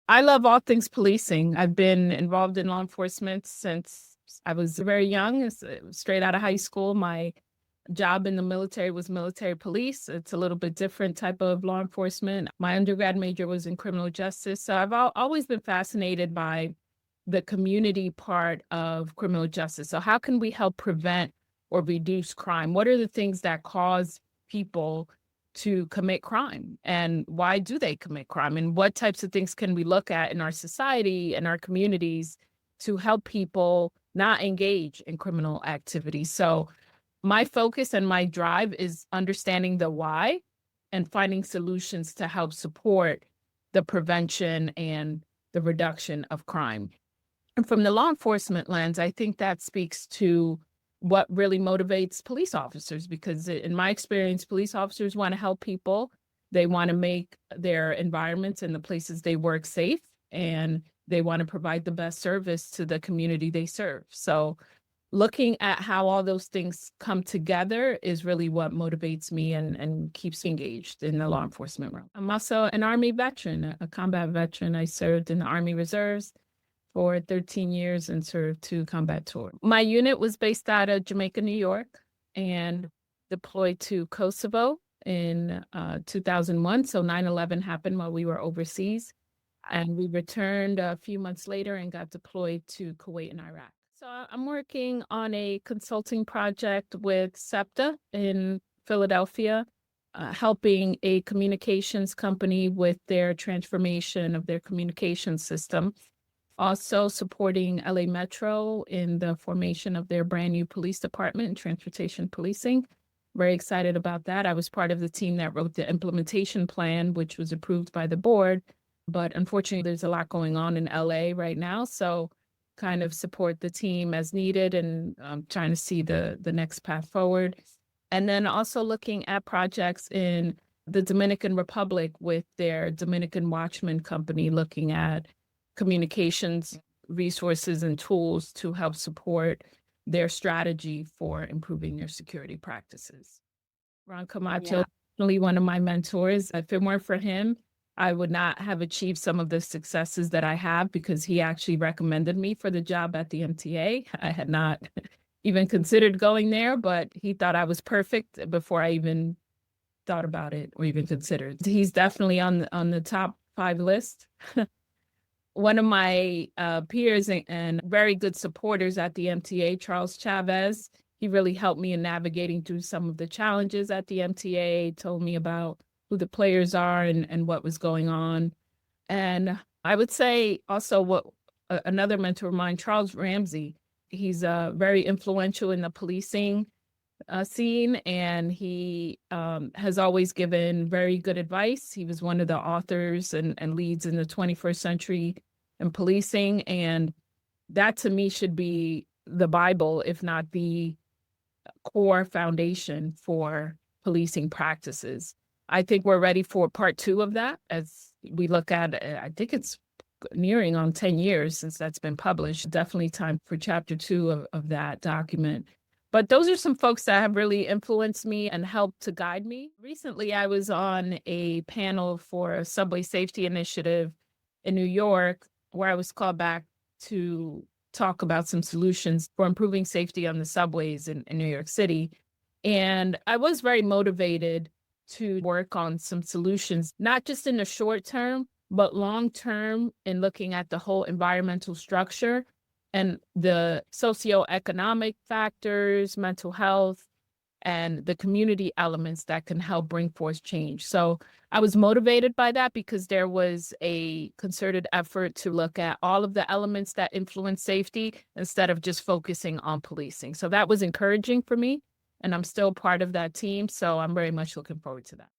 I love all things policing. I've been involved in law enforcement since I was very young, straight out of high school. My job in the military was military police. It's a little bit different type of law enforcement. My undergrad major was in criminal justice. So I've always been fascinated by the community part of criminal justice. So how can we help prevent or reduce crime? What are the things that cause people to commit crime, and why do they commit crime, and what types of things can we look at in our society and our communities to help people not engage in criminal activity? So my focus and my drive is understanding the why and finding solutions to help support the prevention and the reduction of crime. And from the law enforcement lens, I think that speaks to what really motivates police officers, because in my experience, police officers want to help people. They want to make their environments and the places they work safe, and they want to provide the best service to the community they serve. So looking at how all those things come together is really what motivates me and keeps me engaged in the law enforcement realm. I'm also an Army veteran, a combat veteran. I served in the Army Reserves for 13 years and served 2 combat tours. My unit was based out of Jamaica, New York, and deployed to Kosovo in 2001. So 9/11 happened while we were overseas. And we returned a few months later and got deployed to Kuwait and Iraq. So I'm working on a consulting project with SEPTA in Philadelphia, helping a communications company with their transformation of their communication system. Also supporting LA Metro in the formation of their brand new police department in transportation policing. Very excited about that. I was part of the team that wrote the implementation plan, which was approved by the board. But unfortunately, there's a lot going on in LA right now. So kind of support the team as needed, and trying to see the next path forward. And then also looking at projects in the Dominican Republic with their Dominican Watchman Company, looking at communications resources and tools to help support their strategy for improving their security practices. Ron Camacho, Yeah. definitely one of my mentors. If it weren't for him, I would not have achieved some of the successes that I have, because he actually recommended me for the job at the MTA. I had not even considered going there, but he thought I was perfect before I even thought about it or even considered. He's definitely on the top 5 list. One of my peers and very good supporters at the MTA, Charles Chavez, he really helped me in navigating through some of the challenges at the MTA, told me about who the players are and what was going on. And I would say also another mentor of mine, Charles Ramsey, he's very influential in the policing scene, and he has always given very good advice. He was one of the authors and leads in the 21st century in policing, and that to me should be the Bible, if not the core foundation for policing practices. I think we're ready for part 2 of that as we look at, I think it's nearing on 10 years since that's been published. Definitely time for chapter 2 of that document. But those are some folks that have really influenced me and helped to guide me. Recently, I was on a panel for a subway safety initiative in New York, where I was called back to talk about some solutions for improving safety on the subways in New York City. And I was very motivated to work on some solutions, not just in the short term, but long term, in looking at the whole environmental structure and the socioeconomic factors, mental health, and the community elements that can help bring forth change. So I was motivated by that because there was a concerted effort to look at all of the elements that influence safety instead of just focusing on policing. So that was encouraging for me, and I'm still part of that team. So I'm very much looking forward to that.